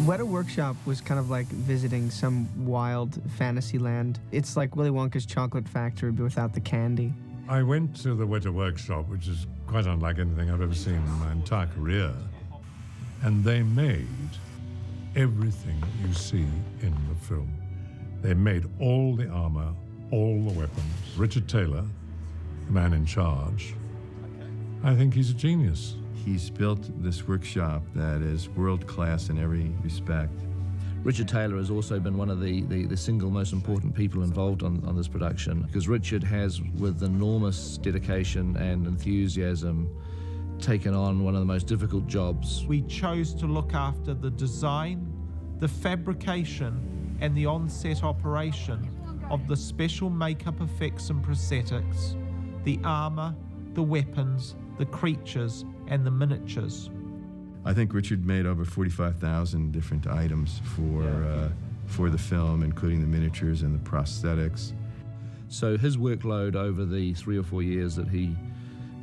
Weta Workshop was kind of like visiting some wild fantasy land. It's like Willy Wonka's chocolate factory, but without the candy. I went to the Weta Workshop, which is quite unlike anything I've ever seen in my entire career, and they made everything you see in the film. They made all the armor, all the weapons. Richard Taylor, the man in charge, I think he's a genius. He's built this workshop that is world-class in every respect. Richard Taylor has also been one of the single most important people involved on this production, because Richard has, with enormous dedication and enthusiasm, taken on one of the most difficult jobs. We chose to look after the design, the fabrication, and the on-set operation of the special makeup effects and prosthetics, the armor, the weapons, the creatures, and the miniatures. I think Richard made over 45,000 different items for the film, including the miniatures and the prosthetics. So his workload over the 3 or 4 years that he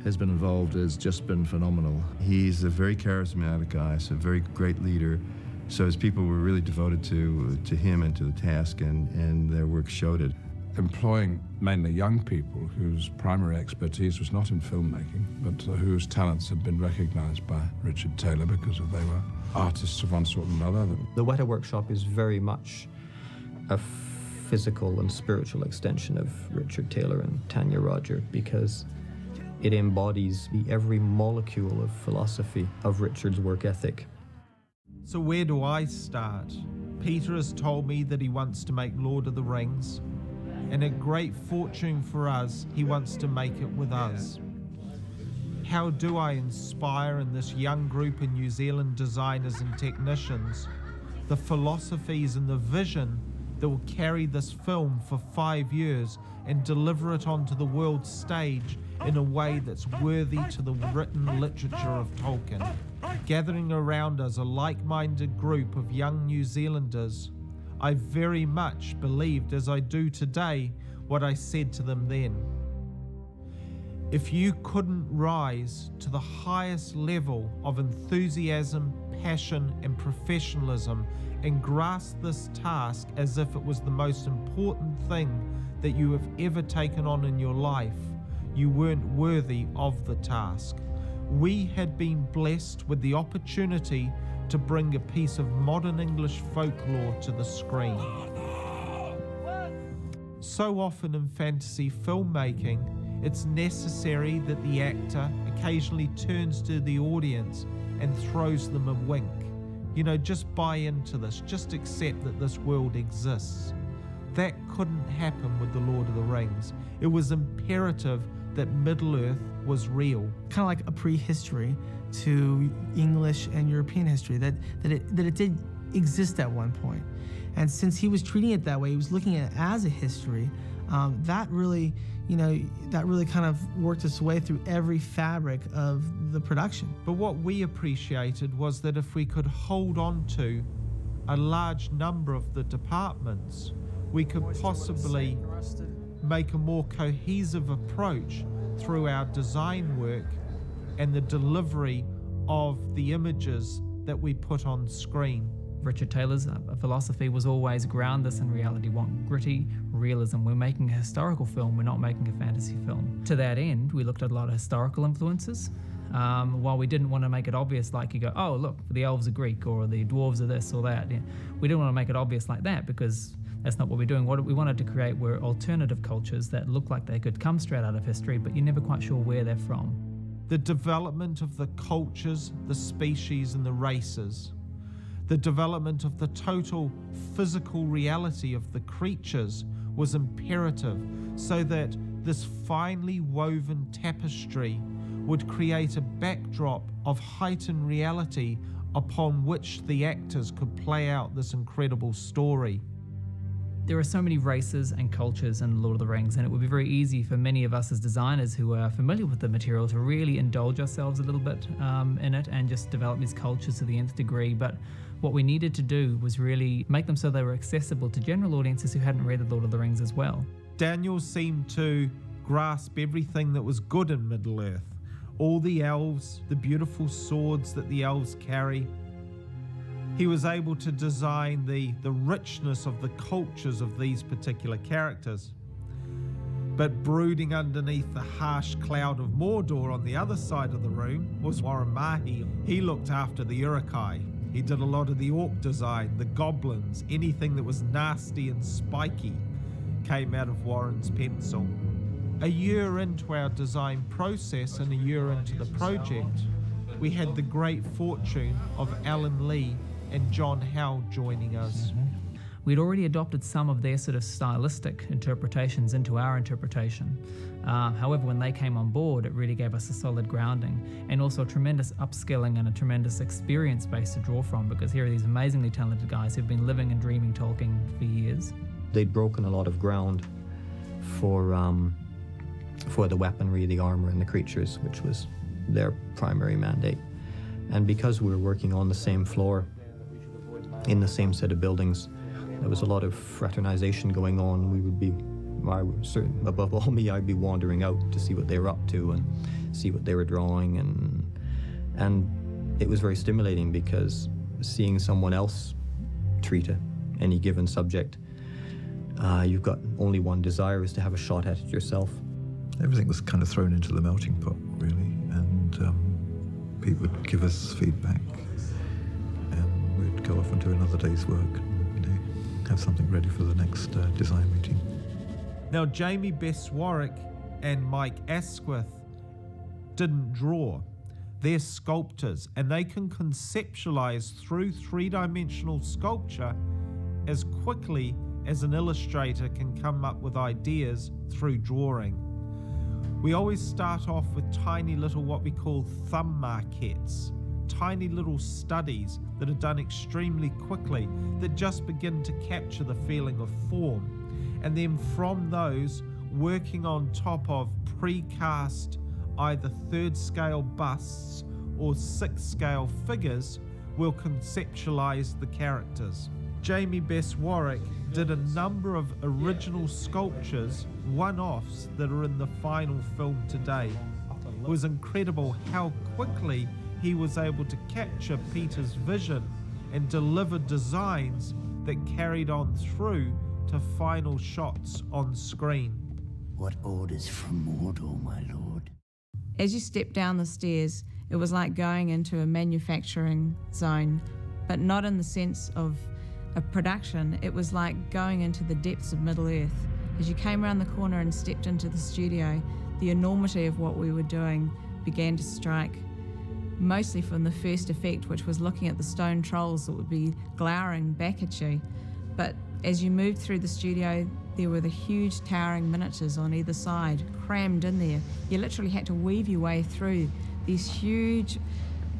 has been involved has just been phenomenal. He's a very charismatic guy, so a very great leader. So his people were really devoted to him and to the task, and their work showed it. Employing mainly young people whose primary expertise was not in filmmaking, but whose talents had been recognized by Richard Taylor because they were artists of one sort or another. The Weta Workshop is very much a physical and spiritual extension of Richard Taylor and Tanya Roger, because it embodies every molecule of philosophy of Richard's work ethic. So where do I start? Peter has told me that he wants to make Lord of the Rings, and a great fortune for us, he wants to make it with us. How do I inspire in this young group of New Zealand designers and technicians the philosophies and the vision that will carry this film for 5 years and deliver it onto the world stage in a way that's worthy to the written literature of Tolkien? Gathering around us a like-minded group of young New Zealanders, I very much believed, as I do today, what I said to them then. If you couldn't rise to the highest level of enthusiasm, passion, and professionalism and grasp this task as if it was the most important thing that you have ever taken on in your life, you weren't worthy of the task. We had been blessed with the opportunity to bring a piece of modern English folklore to the screen. So often in fantasy filmmaking, it's necessary that the actor occasionally turns to the audience and throws them a wink. You know, just buy into this, just accept that this world exists. That couldn't happen with The Lord of the Rings. It was imperative that Middle-earth was real. Kind of like a prehistory to English and European history, that it did exist at one point. And since he was treating it that way, he was looking at it as a history, that really kind of worked its way through every fabric of the production. But what we appreciated was that if we could hold on to a large number of the departments, we could possibly make a more cohesive approach through our design work and the delivery of the images that we put on screen. Richard Taylor's philosophy was always ground this in reality. We want gritty realism. We're making a historical film, we're not making a fantasy film. To that end, we looked at a lot of historical influences. While we didn't want to make it obvious, like you go, oh look, the elves are Greek or the dwarves are this or that. Yeah. We didn't want to make it obvious like that, because that's not what we're doing. What we wanted to create were alternative cultures that looked like they could come straight out of history, but you're never quite sure where they're from. The development of the cultures, the species, and the races. The development of the total physical reality of the creatures was imperative, so that this finely woven tapestry would create a backdrop of heightened reality upon which the actors could play out this incredible story. There are so many races and cultures in Lord of the Rings, and it would be very easy for many of us as designers who are familiar with the material to really indulge ourselves a little bit in it and just develop these cultures to the nth degree. But what we needed to do was really make them so they were accessible to general audiences who hadn't read the Lord of the Rings as well. Daniel seemed to grasp everything that was good in Middle-earth. All the elves, the beautiful swords that the elves carry, He was able to design the richness of the cultures of these particular characters. But brooding underneath the harsh cloud of Mordor on the other side of the room was Warren Mahi. He looked after the Uruk-hai. He did a lot of the orc design, the goblins, anything that was nasty and spiky came out of Warren's pencil. A year into our design process and a year into the project, we had the great fortune of Alan Lee and John Howe joining us. We'd already adopted some of their sort of stylistic interpretations into our interpretation. However, when they came on board, it really gave us a solid grounding and also a tremendous upskilling and a tremendous experience base to draw from, because here are these amazingly talented guys who've been living and dreaming Tolkien for years. They'd broken a lot of ground for the weaponry, the armor, and the creatures, which was their primary mandate. And because we were working on the same floor, in the same set of buildings, there was a lot of fraternization going on. We would be, above all me, I'd be wandering out to see what they were up to and see what they were drawing. And it was very stimulating, because seeing someone else treat any given subject, you've got only one desire, is to have a shot at it yourself. Everything was kind of thrown into the melting pot, really, and people would give us feedback, and we'd go off and do another day's work, and, have something ready for the next design meeting. Now, Jamie Best-Warwick and Mike Asquith didn't draw. They're sculptors, and they can conceptualize through three-dimensional sculpture as quickly as an illustrator can come up with ideas through drawing. We always start off with tiny little what we call thumb maquettes, tiny little studies that are done extremely quickly that just begin to capture the feeling of form. And then from those, working on top of precast either third scale busts or sixth scale figures, we'll conceptualize the characters. Jamie Best-Warwick did a number of original sculptures, one-offs, that are in the final film today. It was incredible how quickly he was able to capture Peter's vision and deliver designs that carried on through to final shots on screen. What orders from Mordor, my lord? As you stepped down the stairs, it was like going into a manufacturing zone, but not in the sense of a production. It was like going into the depths of Middle Earth. As you came around the corner and stepped into the studio, the enormity of what we were doing began to strike, mostly from the first effect, which was looking at the stone trolls that would be glowering back at you. But as you moved through the studio, there were the huge towering miniatures on either side, crammed in there. You literally had to weave your way through these huge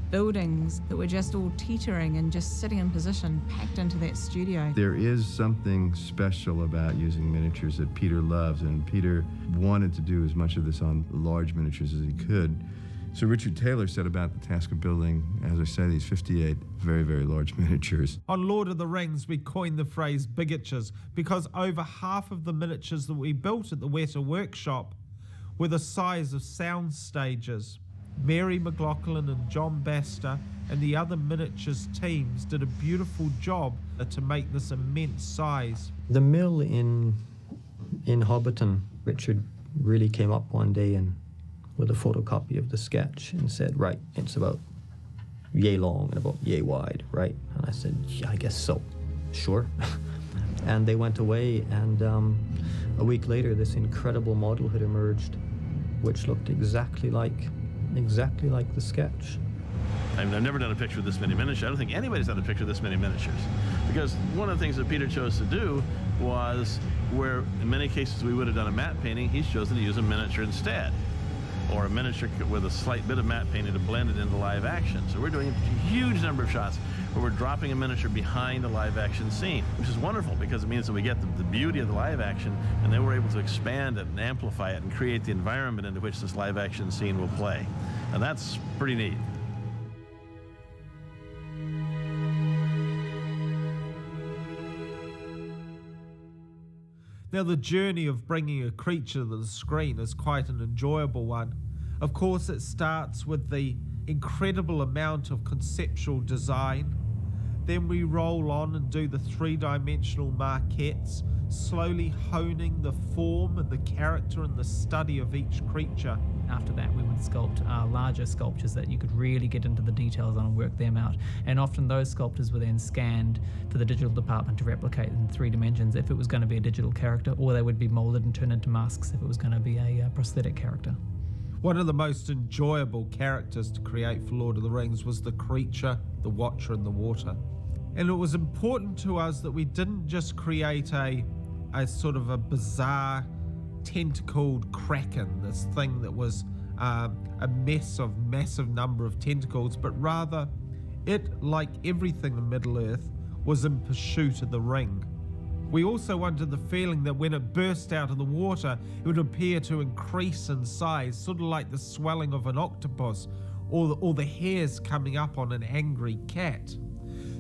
buildings that were just all teetering and just sitting in position, packed into that studio. There is something special about using miniatures that Peter loves, and Peter wanted to do as much of this on large miniatures as he could. So Richard Taylor set about the task of building, as I say, these 58 very, very large miniatures. On Lord of the Rings, we coined the phrase bigatures because over half of the miniatures that we built at the Weta workshop were the size of sound stages. Mary McLaughlin and John Baster and the other miniatures teams did a beautiful job to make this immense size. The mill in Hobbiton, Richard really came up one day and with a photocopy of the sketch and said, right, it's about yay long and about yay wide, right? And I said, yeah, I guess so, sure. And they went away, and a week later this incredible model had emerged, which looked exactly like the sketch. I've never done a picture with this many miniatures. I don't think anybody's done a picture with this many miniatures. Because one of the things that Peter chose to do was, where in many cases we would have done a matte painting, he's chosen to use a miniature instead, or a miniature with a slight bit of matte painting to blend it into live action. So we're doing a huge number of shots where we're dropping a miniature behind a live action scene, which is wonderful because it means that we get the beauty of the live action, and then we're able to expand it and amplify it and create the environment into which this live action scene will play. And that's pretty neat. Now, the journey of bringing a creature to the screen is quite an enjoyable one. Of course, it starts with the incredible amount of conceptual design, Then we roll on and do the three-dimensional maquettes, slowly honing the form and the character and the study of each creature. After that, we would sculpt larger sculptures that you could really get into the details on and work them out. And often those sculptures were then scanned for the digital department to replicate in 3 dimensions if it was going to be a digital character, or they would be molded and turned into masks if it was going to be a prosthetic character. One of the most enjoyable characters to create for Lord of the Rings was the creature, the Watcher in the Water. And it was important to us that we didn't just create a sort of a bizarre tentacled kraken, this thing that was a mess of massive number of tentacles, but rather it, like everything in Middle-earth, was in pursuit of the ring. We also wanted the feeling that when it burst out of the water, it would appear to increase in size, sort of like the swelling of an octopus or the hairs coming up on an angry cat.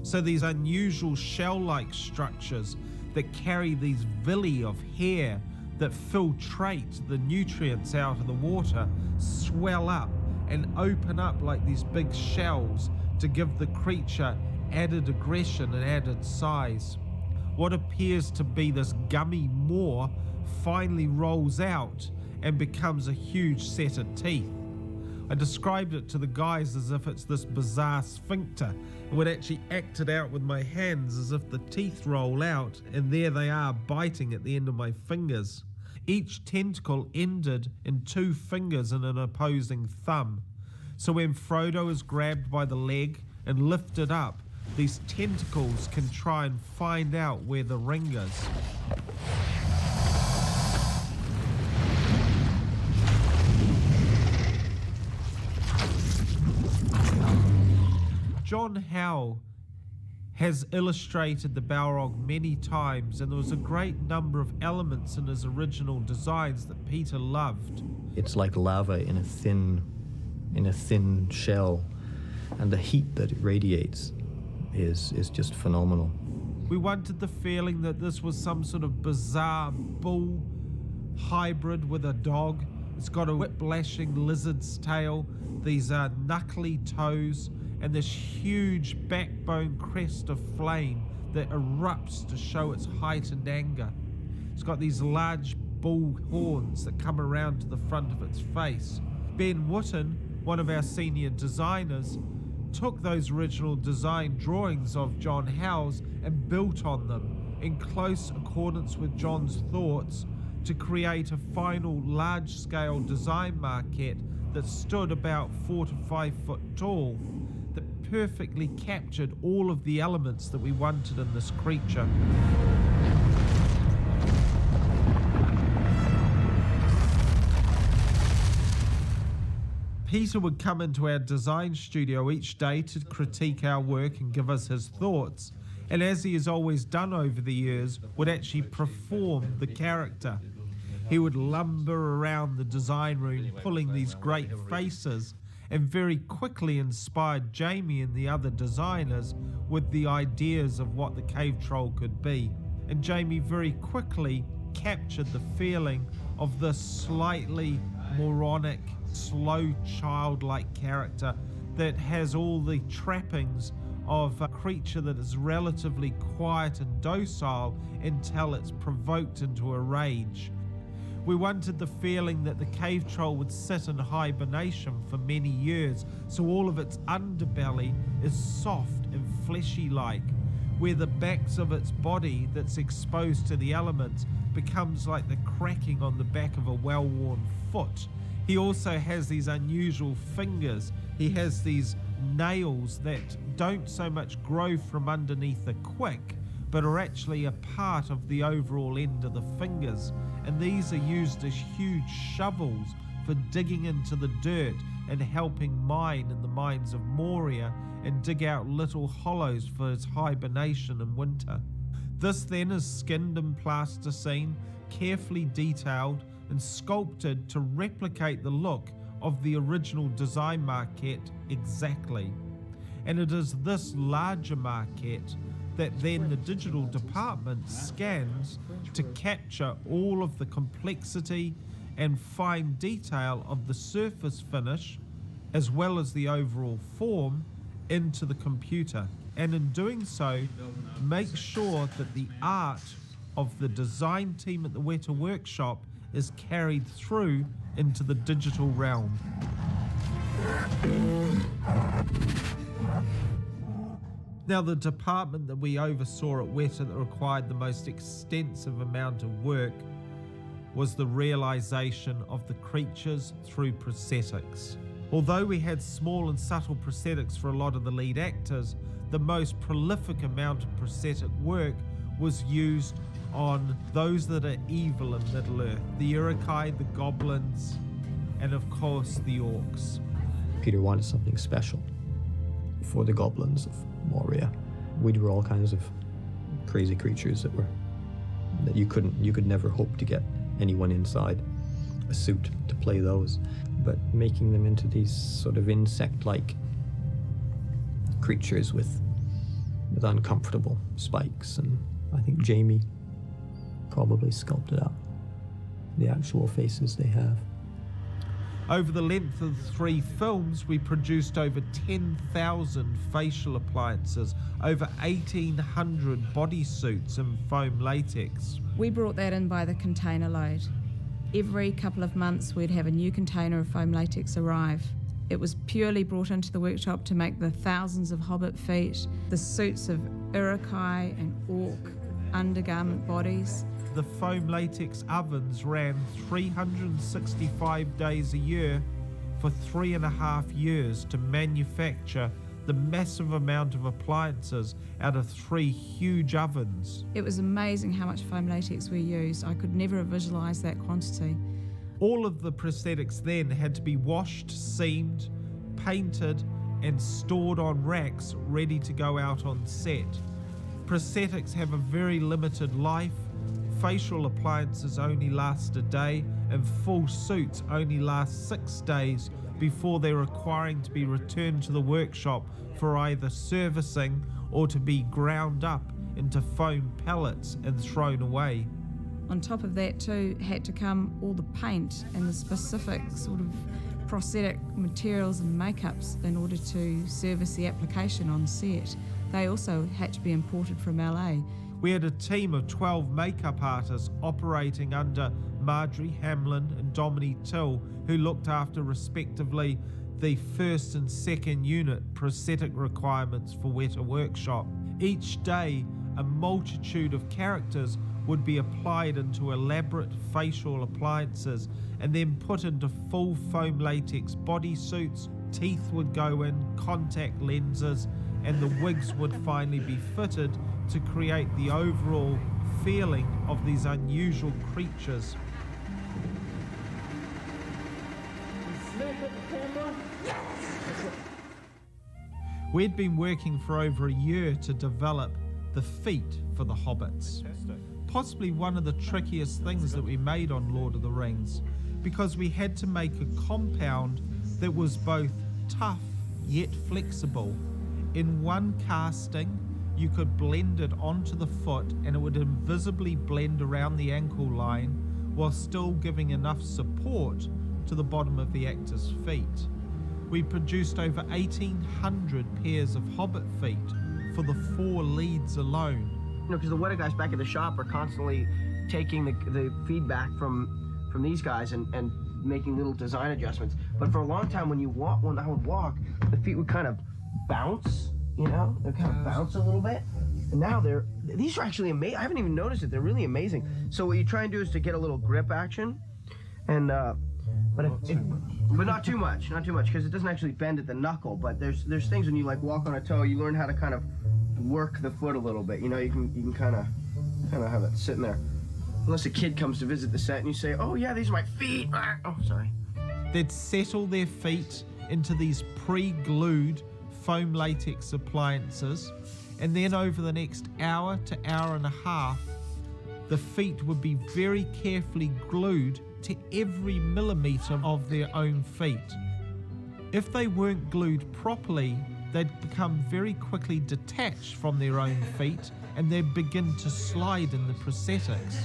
So these unusual shell-like structures that carry these villi of hair that filtrate the nutrients out of the water swell up and open up like these big shells to give the creature added aggression and added size. What appears to be this gummy maw finally rolls out and becomes a huge set of teeth. I described it to the guys as if it's this bizarre sphincter, and would actually act it out with my hands as if the teeth roll out, and there they are biting at the end of my fingers. Each tentacle ended in 2 fingers and an opposing thumb. So when Frodo is grabbed by the leg and lifted up, these tentacles can try and find out where the ring is. John Howe has illustrated the Balrog many times, and there was a great number of elements in his original designs that Peter loved. It's like lava in a thin shell, and the heat that it radiates is just phenomenal. We wanted the feeling that this was some sort of bizarre bull hybrid with a dog. It's got a whip-lashing lizard's tail, these knuckly toes, and this huge backbone crest of flame that erupts to show its heightened anger. It's got these large bull horns that come around to the front of its face. Ben Wooten, one of our senior designers, took those original design drawings of John Howe's and built on them in close accordance with John's thoughts to create a final large-scale design maquette that stood about 4 to 5 foot tall, that perfectly captured all of the elements that we wanted in this creature. Peter would come into our design studio each day to critique our work and give us his thoughts, and as he has always done over the years, would actually perform the character. He would lumber around the design room pulling these great faces, and very quickly inspired Jamie and the other designers with the ideas of what the cave troll could be. And Jamie very quickly captured the feeling of this slightly moronic, slow, childlike character that has all the trappings of a creature that is relatively quiet and docile until it's provoked into a rage. We wanted the feeling that the cave troll would sit in hibernation for many years, so all of its underbelly is soft and fleshy-like, where the backs of its body that's exposed to the elements becomes like the cracking on the back of a well-worn foot. He also has these unusual fingers. He has these nails that don't so much grow from underneath the quick, but are actually a part of the overall end of the fingers. And these are used as huge shovels for digging into the dirt and helping mine in the mines of Moria and dig out little hollows for its hibernation in winter. This then is skinned in plasticine, carefully detailed and sculpted to replicate the look of the original design maquette exactly. And it is this larger maquette that then the digital department scans to capture all of the complexity and fine detail of the surface finish, as well as the overall form, into the computer, and in doing so, make sure that the art of the design team at the Weta workshop is carried through into the digital realm. Now, the department that we oversaw at Weta that required the most extensive amount of work was the realization of the creatures through prosthetics. Although we had small and subtle prosthetics for a lot of the lead actors, the most prolific amount of prosthetic work was used on those that are evil in Middle-earth, the Urukai, the goblins, and of course the orcs. Peter wanted something special for the goblins of Moria. We drew all kinds of crazy creatures that you could never hope to get anyone inside a suit to play those, but making them into these sort of insect-like creatures with uncomfortable spikes, and I think Jamie probably sculpted out the actual faces they have. Over the length of 3 films, we produced over 10,000 facial appliances, over 1,800 bodysuits in foam latex. We brought that in by the container load. Every couple of months we'd have a new container of foam latex arrive. It was purely brought into the workshop to make the thousands of hobbit feet, the suits of Urukai and orc undergarment bodies. The foam latex ovens ran 365 days a year for 3.5 years to manufacture the massive amount of appliances out of 3 huge ovens. It was amazing how much foam latex we used. I could never have visualised that quantity. All of the prosthetics then had to be washed, seamed, painted, and stored on racks ready to go out on set. Prosthetics have a very limited life. Facial appliances only last a day, and full suits only last 6 days before they're requiring to be returned to the workshop for either servicing or to be ground up into foam pellets and thrown away. On top of that too had to come all the paint and the specific sort of prosthetic materials and makeups in order to service the application on set. They also had to be imported from LA. We had a team of 12 makeup artists operating under Marjorie Hamlin and Dominique Till, who looked after respectively the 1st and 2nd unit prosthetic requirements for Weta Workshop. Each day, a multitude of characters would be applied into elaborate facial appliances and then put into full foam latex bodysuits. Teeth would go in, contact lenses, and the wigs would finally be fitted to create the overall feeling of these unusual creatures. We'd been working for over a year to develop the feet for the hobbits. Possibly one of the trickiest things that we made on Lord of the Rings, because we had to make a compound that was both tough yet flexible. In one casting, you could blend it onto the foot and it would invisibly blend around the ankle line while still giving enough support to the bottom of the actor's feet. We produced over 1,800 pairs of hobbit feet for the 4 leads alone. You know, because the Weta guys back at the shop are constantly taking the feedback from these guys and making little design adjustments. But for a long time, when I would walk, the feet would kind of bounce. You know, they kind of bounce a little bit. And now these are actually amazing. I haven't even noticed it. They're really amazing. So what you try and do is to get a little grip action, and but not too much, because it doesn't actually bend at the knuckle. But there's things when you like walk on a toe, you learn how to kind of work the foot a little bit. You know, you can kind of have it sitting there. Unless a kid comes to visit the set and you say, "Oh yeah, these are my feet." Oh, sorry. They'd settle their feet into these pre-glued foam latex appliances, and then over the next hour to hour and a half, the feet would be very carefully glued to every millimetre of their own feet. If they weren't glued properly, they'd become very quickly detached from their own feet and they'd begin to slide in the prosthetics.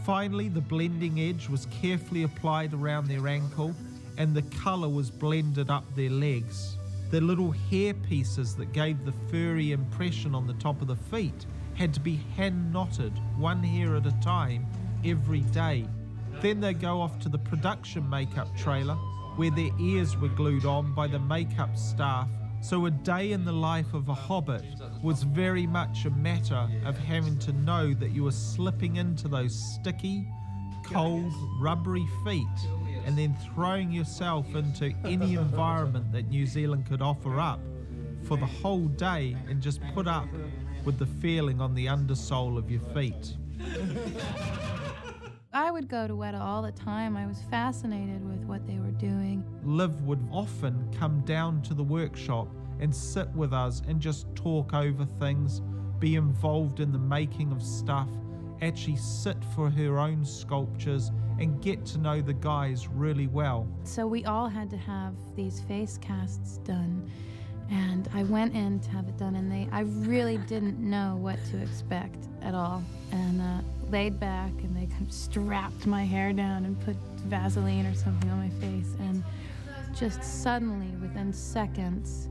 Finally, the blending edge was carefully applied around their ankle and the colour was blended up their legs. The little hair pieces that gave the furry impression on the top of the feet had to be hand knotted, one hair at a time, every day. Then they go off to the production makeup trailer, where their ears were glued on by the makeup staff. So a day in the life of a hobbit was very much a matter of having to know that you were slipping into those sticky, cold, rubbery feet and then throwing yourself into any environment that New Zealand could offer up for the whole day and just put up with the feeling on the undersole of your feet. I would go to Weta all the time. I was fascinated with what they were doing. Liv would often come down to the workshop and sit with us and just talk over things, be involved in the making of stuff, actually sit for her own sculptures and get to know the guys really well. So we all had to have these face casts done. And I went in to have it done, and I really didn't know what to expect at all. And laid back, and they kind of strapped my hair down and put Vaseline or something on my face. And just suddenly, within seconds,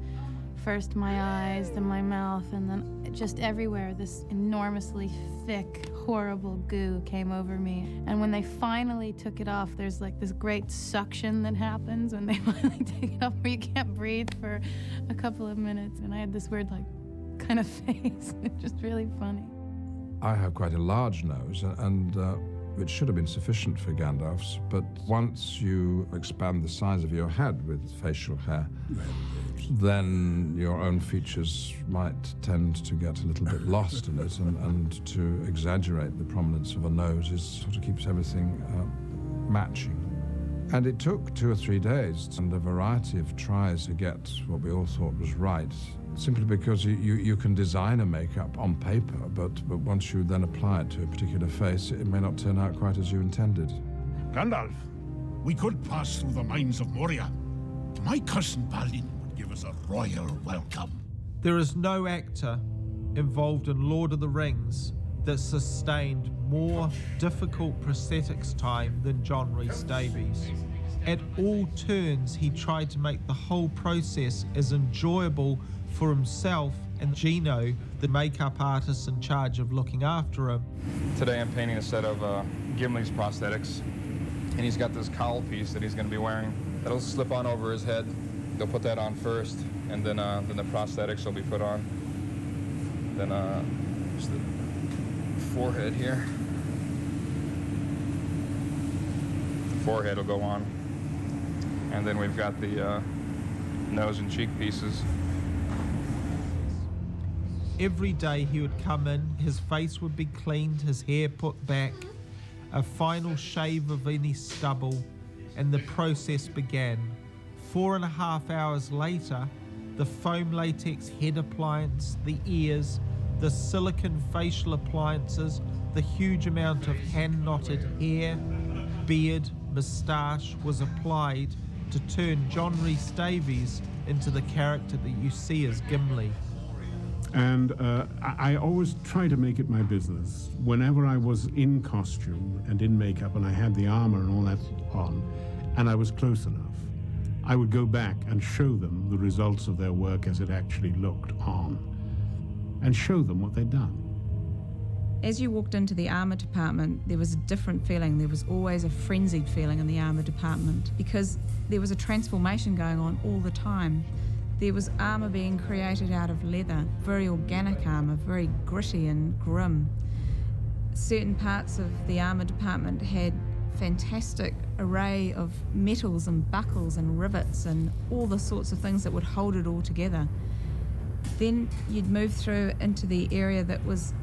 first my eyes, then my mouth, and then just everywhere, this enormously thick, horrible goo came over me. And when they finally took it off, there's like this great suction that happens when they finally take it off, where you can't breathe for a couple of minutes. And I had this weird, like, kind of face. It's just really funny. I have quite a large nose, and which should have been sufficient for Gandalf's, but once you expand the size of your head with facial hair, then your own features might tend to get a little bit lost in it, and to exaggerate the prominence of a nose sort of keeps everything matching. And it took 2 or 3 days and a variety of tries to get what we all thought was right, simply because you can design a makeup on paper, but once you then apply it to a particular face, it may not turn out quite as you intended. Gandalf, we could pass through the mines of Moria. My cousin Balin would give us a royal welcome. There is no actor involved in Lord of the Rings that sustained more difficult prosthetics time than John Rhys Davies. At all turns, he tried to make the whole process as enjoyable for himself and Gino, the makeup artist in charge of looking after him. Today I'm painting a set of Gimli's prosthetics, and he's got this cowl piece that he's going to be wearing. That'll slip on over his head. They'll put that on first, and then the prosthetics will be put on. Then just the forehead here. The forehead will go on, and then we've got the nose and cheek pieces. Every day he would come in, his face would be cleaned, his hair put back, a final shave of any stubble, and the process began. 4.5 hours later, the foam latex head appliance, the ears, the silicone facial appliances, the huge amount of hand-knotted hair, beard, moustache was applied to turn John Rhys Davies into the character that you see as Gimli. And I always try to make it my business. Whenever I was in costume and in makeup and I had the armor and all that on, and I was close enough, I would go back and show them the results of their work as it actually looked on, and show them what they'd done. As you walked into the armour department, there was a different feeling. There was always a frenzied feeling in the armour department because there was a transformation going on all the time. There was armour being created out of leather, very organic armour, very gritty and grim. Certain parts of the armour department had fantastic array of metals and buckles and rivets and all the sorts of things that would hold it all together. Then you'd move through into the area that was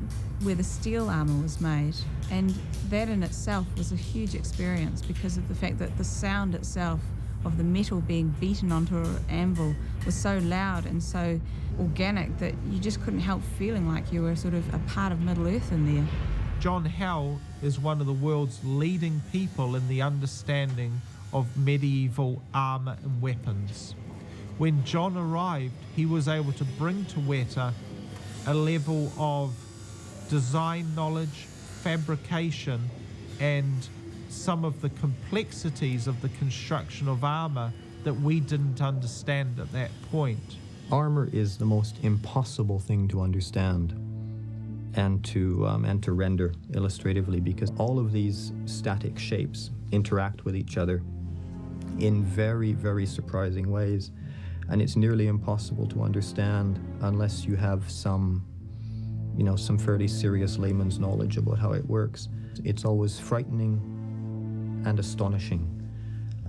where the steel armour was made, and that in itself was a huge experience because of the fact that the sound itself of the metal being beaten onto an anvil was so loud and so organic that you just couldn't help feeling like you were sort of a part of Middle Earth in there. John Howell is one of the world's leading people in the understanding of medieval armour and weapons. When John arrived, he was able to bring to Weta a level of design knowledge, fabrication, and some of the complexities of the construction of armour that we didn't understand at that point. Armor is the most impossible thing to understand and to render illustratively, because all of these static shapes interact with each other in very, very surprising ways, and it's nearly impossible to understand unless you have some fairly serious layman's knowledge about how it works. It's always frightening and astonishing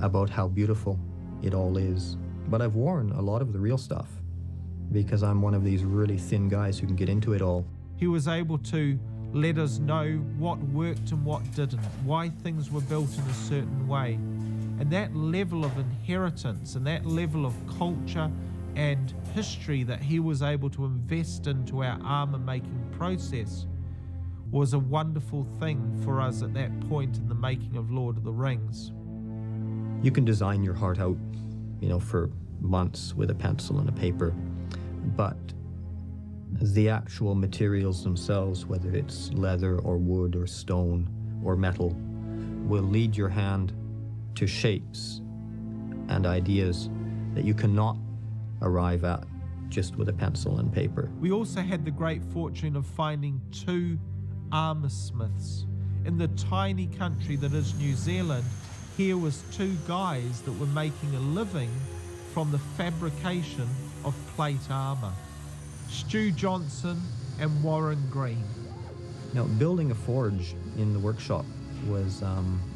about how beautiful it all is. But I've worn a lot of the real stuff because I'm one of these really thin guys who can get into it all. He was able to let us know what worked and what didn't, why things were built in a certain way. And that level of inheritance and that level of culture and history that he was able to invest into our armor making process was a wonderful thing for us at that point in the making of Lord of the Rings. You can design your heart out, for months with a pencil and a paper, but the actual materials themselves, whether it's leather or wood or stone or metal, will lead your hand to shapes and ideas that you cannot arrive at just with a pencil and paper. We also had the great fortune of finding 2 armor smiths. In the tiny country that is New Zealand, here was 2 guys that were making a living from the fabrication of plate armor. Stu Johnson and Warren Green. Now, building a forge in the workshop was,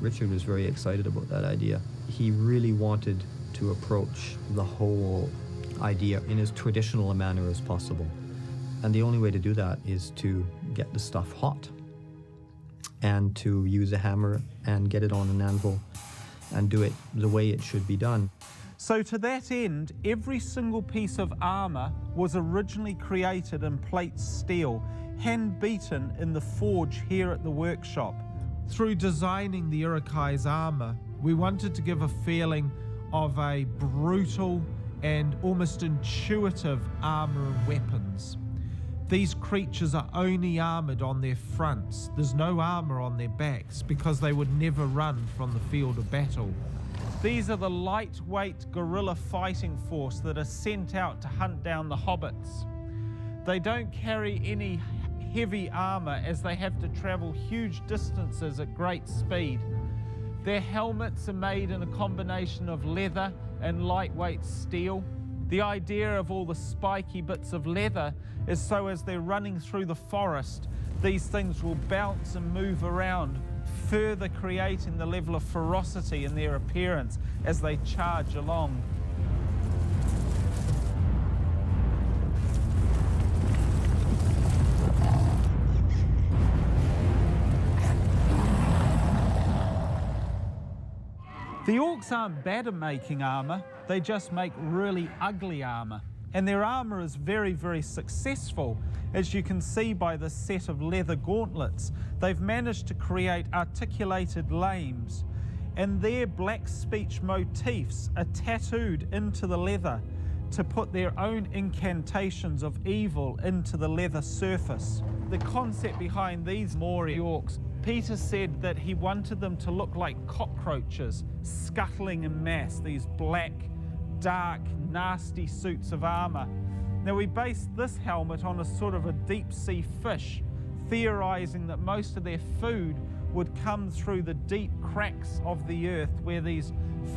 Richard was very excited about that idea. He really wanted to approach the whole idea in as traditional a manner as possible. And the only way to do that is to get the stuff hot and to use a hammer and get it on an anvil and do it the way it should be done. So to that end, every single piece of armor was originally created in plate steel, hand-beaten in the forge here at the workshop. Through designing the Urukai's armor, we wanted to give a feeling of a brutal and almost intuitive armor and weapons. These creatures are only armored on their fronts. There's no armor on their backs because they would never run from the field of battle. These are the lightweight guerrilla fighting force that are sent out to hunt down the hobbits. They don't carry any heavy armor as they have to travel huge distances at great speed. Their helmets are made in a combination of leather and lightweight steel. The idea of all the spiky bits of leather is so as they're running through the forest, these things will bounce and move around, further creating the level of ferocity in their appearance as they charge along. The orcs aren't bad at making armor, they just make really ugly armor. And their armor is very, very successful. As you can see by this set of leather gauntlets, they've managed to create articulated lames, and their black speech motifs are tattooed into the leather to put their own incantations of evil into the leather surface. The concept behind these Maori orcs, Peter said that he wanted them to look like cockroaches scuttling en masse, these black, dark, nasty suits of armor. Now, we based this helmet on a sort of a deep sea fish, theorizing that most of their food would come through the deep cracks of the earth where these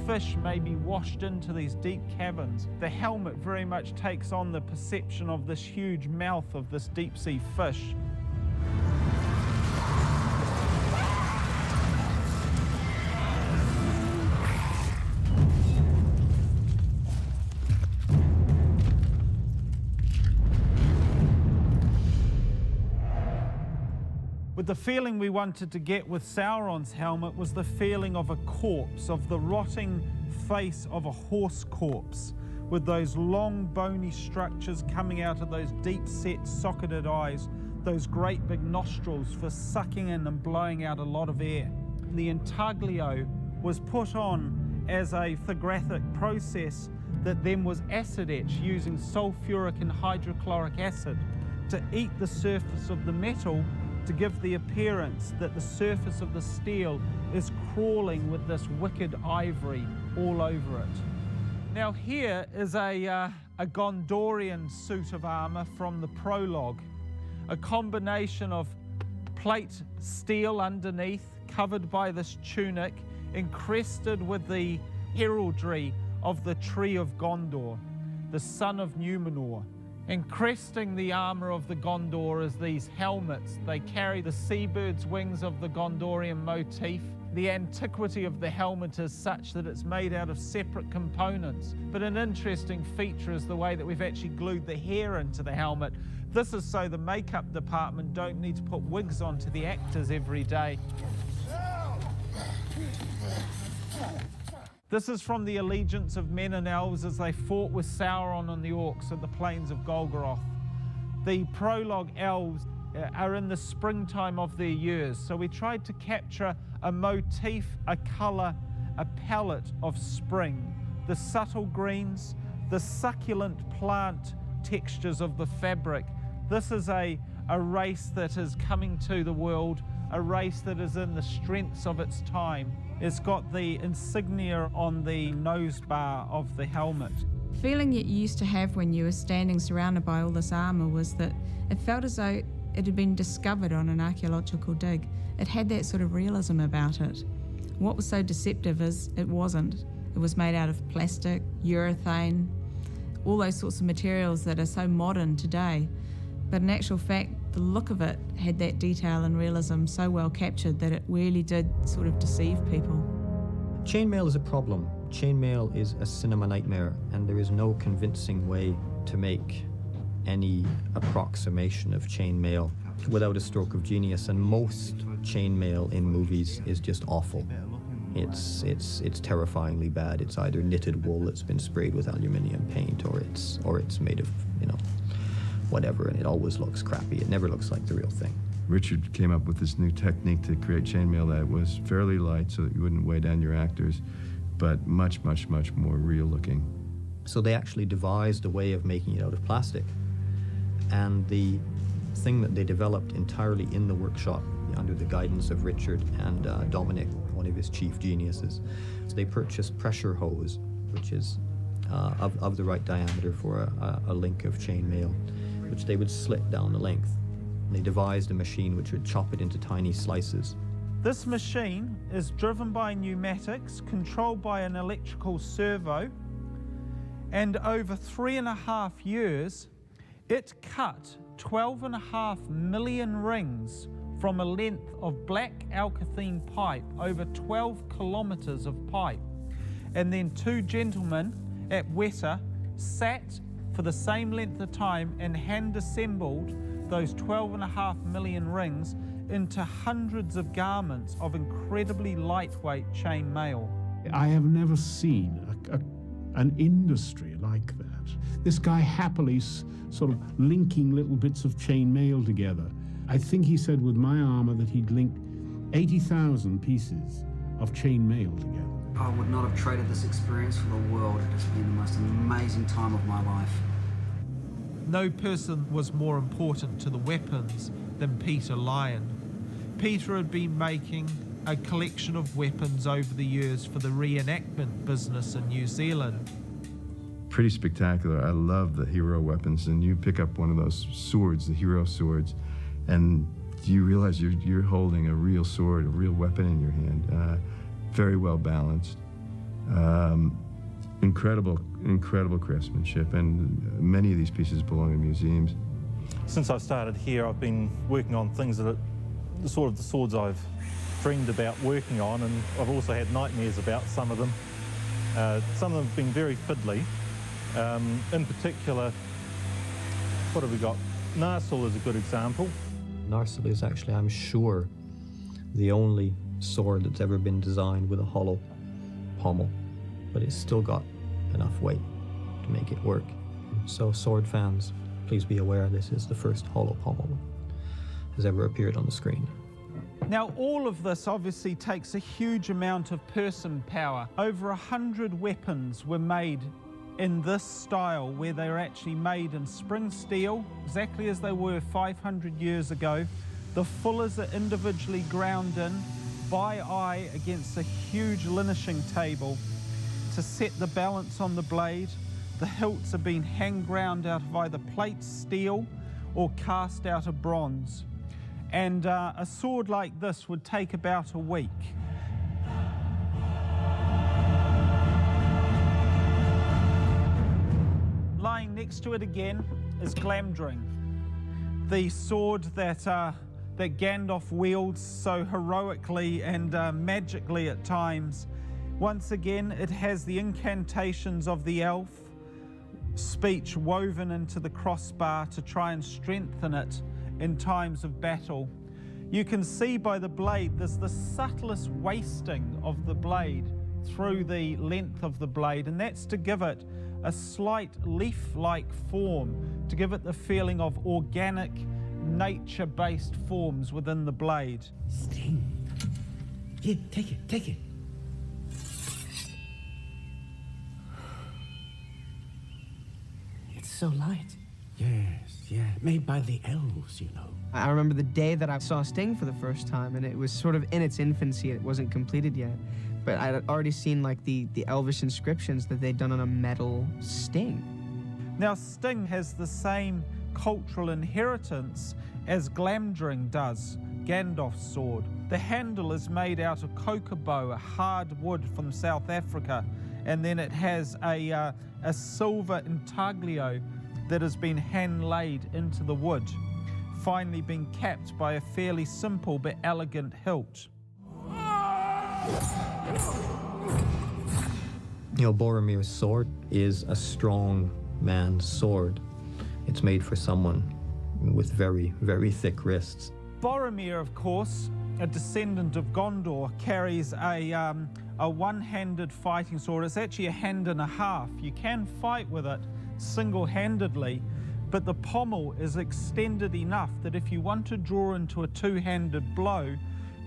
fish may be washed into these deep caverns. The helmet very much takes on the perception of this huge mouth of this deep sea fish. But the feeling we wanted to get with Sauron's helmet was the feeling of a corpse, of the rotting face of a horse corpse, with those long bony structures coming out of those deep-set socketed eyes, those great big nostrils for sucking in and blowing out a lot of air. The intaglio was put on as a photographic process that then was acid etched using sulfuric and hydrochloric acid to eat the surface of the metal, to give the appearance that the surface of the steel is crawling with this wicked ivory all over it. Now here is a Gondorian suit of armour from the prologue, a combination of plate steel underneath, covered by this tunic, encrusted with the heraldry of the tree of Gondor, the son of Numenor. Encrusting the armour of the Gondor is these helmets. They carry the seabird's wings of the Gondorian motif. The antiquity of the helmet is such that it's made out of separate components. But an interesting feature is the way that we've actually glued the hair into the helmet. This is so the makeup department don't need to put wigs onto the actors every day. This is from the allegiance of men and elves as they fought with Sauron and the orcs at the plains of Golgoroth. The prologue elves are in the springtime of their years, so we tried to capture a motif, a colour, a palette of spring, the subtle greens, the succulent plant textures of the fabric. This is a race that is coming to the world, a race that is in the strengths of its time. It's got the insignia on the nose bar of the helmet. The feeling that you used to have when you were standing surrounded by all this armour was that it felt as though it had been discovered on an archaeological dig. It had that sort of realism about it. What was so deceptive is it wasn't. It was made out of plastic, urethane, all those sorts of materials that are so modern today. But in actual fact, the look of it had that detail and realism so well captured that it really did sort of deceive people. Chainmail is a problem. Chainmail is a cinema nightmare, and there is no convincing way to make any approximation of chainmail without a stroke of genius, and most chainmail in movies is just awful. It's terrifyingly bad. It's either knitted wool that's been sprayed with aluminium paint, or it's made of, whatever, and it always looks crappy. It never looks like the real thing. Richard came up with this new technique to create chainmail that was fairly light so that you wouldn't weigh down your actors, but much, much, much more real looking. So they actually devised a way of making it out of plastic. And the thing that they developed entirely in the workshop under the guidance of Richard and Dominic, one of his chief geniuses, so they purchased pressure hose, which is of the right diameter for a link of chainmail, which they would slit down the length. And they devised a machine which would chop it into tiny slices. This machine is driven by pneumatics, controlled by an electrical servo, and over 3.5 years, it cut 12.5 million rings from a length of black alkathene pipe, over 12 kilometres of pipe. And then two gentlemen at Weta sat for the same length of time and hand-assembled those 12.5 million rings into hundreds of garments of incredibly lightweight chain mail. I have never seen an industry like that. This guy happily sort of linking little bits of chain mail together. I think he said with my armor that he'd linked 80,000 pieces of chain mail together. I would not have traded this experience for the world. It has been the most amazing time of my life. No person was more important to the weapons than Peter Lyon. Peter had been making a collection of weapons over the years for the reenactment business in New Zealand. Pretty spectacular. I love the hero weapons, and you pick up one of those swords, the hero swords, and you realize you're holding a real sword, a real weapon in your hand. Very well balanced. Incredible craftsmanship, and many of these pieces belong in museums. Since I started here, I've been working on things that are the swords I've dreamed about working on, and I've also had nightmares about some of them. Some of them have been very fiddly. In particular, what have we got? Narsil is a good example. Narsil is actually, I'm sure, the only sword that's ever been designed with a hollow pommel, but it's still got enough weight to make it work. So sword fans, please be aware this is the first hollow pommel that has ever appeared on the screen. Now, all of this obviously takes a huge amount of person power. Over 100 weapons were made in this style, where they were actually made in spring steel, exactly as they were 500 years ago. The fullers are individually ground in by eye against a huge linishing table. to set the balance on the blade. The hilts have been hand ground out of either plate steel or cast out of bronze. And a sword like this would take about a week. Lying next to it again is Glamdring, the sword that Gandalf wields so heroically and magically at times. Once again, it has the incantations of the elf speech woven into the crossbar to try and strengthen it in times of battle. You can see by the blade, there's the subtlest wasting of the blade through the length of the blade, and that's to give it a slight leaf-like form, to give it the feeling of organic, nature-based forms within the blade. Sting. Yeah, take it. It's so light. Yes, yeah, made by the elves, you know. I remember the day that I saw Sting for the first time, and it was sort of in its infancy. It wasn't completed yet. But I had already seen like the elvish inscriptions that they'd done on a metal Sting. Now, Sting has the same cultural inheritance as Glamdring does, Gandalf's sword. The handle is made out of kokobo, a hard wood from South Africa, and then it has a silver intaglio that has been hand-laid into the wood, finally being capped by a fairly simple but elegant hilt. You know, Boromir's sword is a strong man's sword. It's made for someone with very, very thick wrists. Boromir, of course, a descendant of Gondor, carries a one-handed fighting sword. It's actually a hand and a half. You can fight with it single-handedly, but the pommel is extended enough that if you want to draw into a two-handed blow,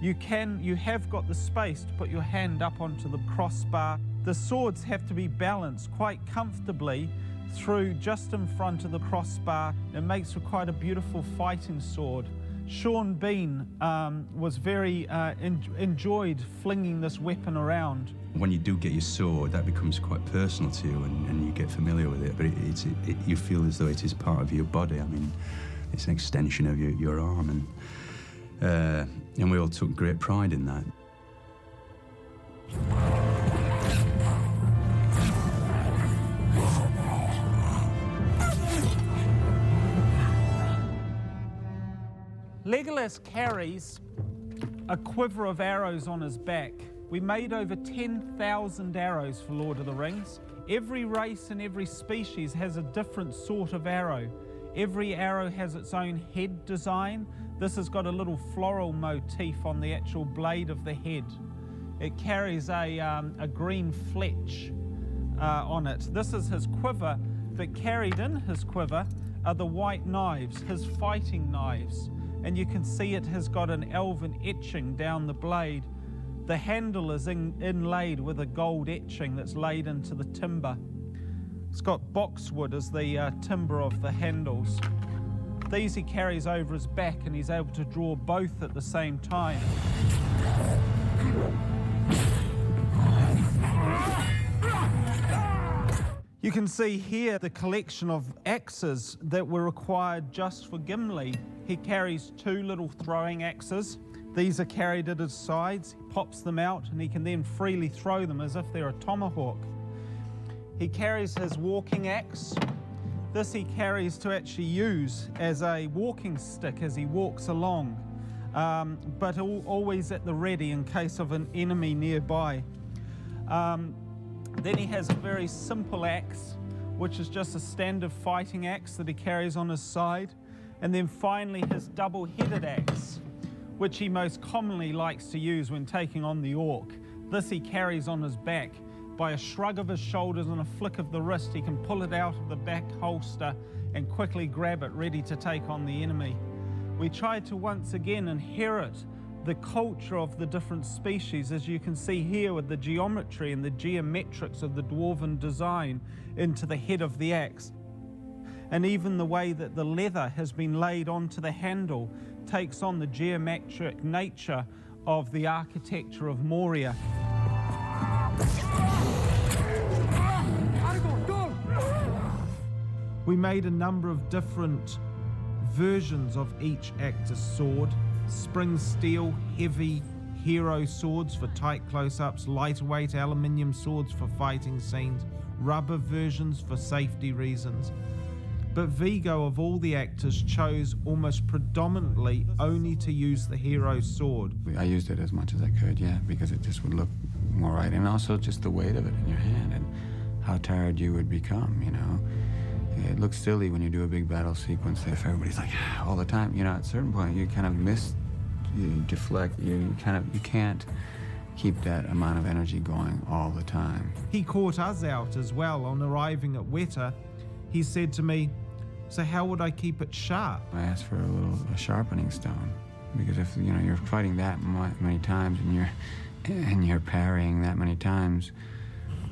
you have got the space to put your hand up onto the crossbar. The swords have to be balanced quite comfortably through just in front of the crossbar. It makes for quite a beautiful fighting sword. Sean Bean was very enjoyed flinging this weapon around. When you do get your sword, that becomes quite personal to you, and you get familiar with it, but you feel as though it is part of your body. I mean, it's an extension of your arm, and we all took great pride in that. Legolas carries a quiver of arrows on his back. We made over 10,000 arrows for Lord of the Rings. Every race and every species has a different sort of arrow. Every arrow has its own head design. This has got a little floral motif on the actual blade of the head. It carries a green fletch on it. This is his quiver, but carried in his quiver are the white knives, his fighting knives. And you can see it has got an elven etching down the blade. The handle is inlaid with a gold etching that's laid into the timber. It's got boxwood as the timber of the handles. These he carries over his back, and he's able to draw both at the same time. You can see here the collection of axes that were required just for Gimli. He carries two little throwing axes. These are carried at his sides. He pops them out, and he can then freely throw them as if they're a tomahawk. He carries his walking axe. This he carries to actually use as a walking stick as he walks along, but always at the ready in case of an enemy nearby. Then he has a very simple axe, which is just a standard fighting axe that he carries on his side. And then finally his double-headed axe, which he most commonly likes to use when taking on the orc. This he carries on his back. By a shrug of his shoulders and a flick of the wrist, he can pull it out of the back holster and quickly grab it, ready to take on the enemy. We tried to once again inherit the culture of the different species, as you can see here with the geometry and the geometrics of the dwarven design into the head of the axe. And even the way that the leather has been laid onto the handle takes on the geometric nature of the architecture of Moria. We made a number of different versions of each actor's sword. Spring steel, heavy hero swords for tight close-ups, lightweight aluminium swords for fighting scenes, rubber versions for safety reasons. But Vigo, of all the actors, chose almost predominantly only to use the hero's sword. I used it as much as I could, yeah, because it just would look more right. And also just the weight of it in your hand and how tired you would become, you know. It looks silly when you do a big battle sequence if everybody's like, all the time. You know, at a certain point, you kind of you deflect, you can't keep that amount of energy going all the time. He caught us out as well on arriving at Weta. He said to me, so how would I keep it sharp? I asked for a sharpening stone, because if you're fighting that many times and you're parrying that many times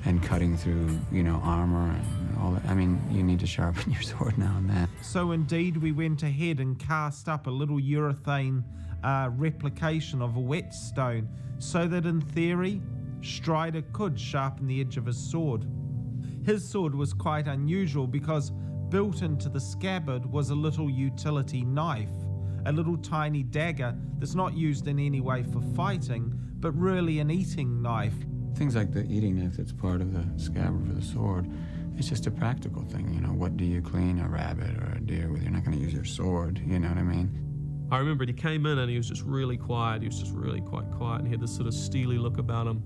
and cutting through armor and all that, I mean, you need to sharpen your sword now and then. So indeed we went ahead and cast up a little urethane replication of a whetstone, so that in theory Strider could sharpen the edge of his sword. His sword was quite unusual because built into the scabbard was a little utility knife, a little tiny dagger that's not used in any way for fighting, but really an eating knife. Things like the eating knife that's part of the scabbard for the sword, it's just a practical thing. What do you clean a rabbit or a deer with? You're not going to use your sword, you know what I mean? I remember he came in and he was just really quiet. He was just really quite quiet, and he had this sort of steely look about him.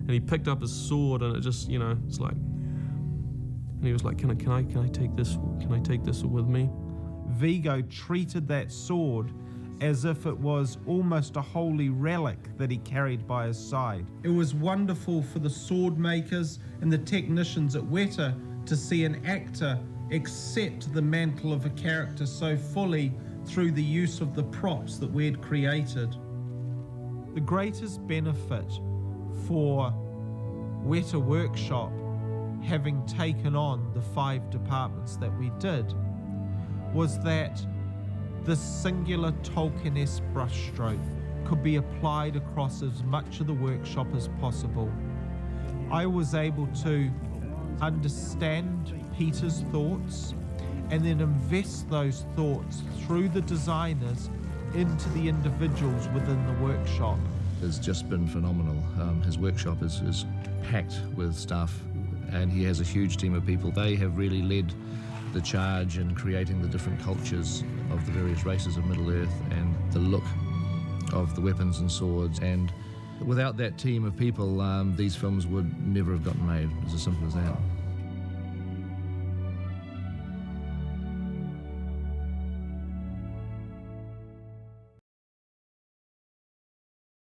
And he picked up his sword, and it just, it's like, and he was like, can I take this? Can I take this with me? Vigo treated that sword as if it was almost a holy relic that he carried by his side. It was wonderful for the sword makers and the technicians at Weta to see an actor accept the mantle of a character so fully through the use of the props that we had created. The greatest benefit for Weta Workshop, having taken on the 5 departments that we did, was that the singular Tolkien-esque brushstroke could be applied across as much of the workshop as possible. I was able to understand Peter's thoughts and then invest those thoughts through the designers into the individuals within the workshop. It's just been phenomenal. His workshop is packed with stuff, and he has a huge team of people. They have really led the charge in creating the different cultures of the various races of Middle-earth and the look of the weapons and swords. And without that team of people, these films would never have gotten made. It's as simple as that.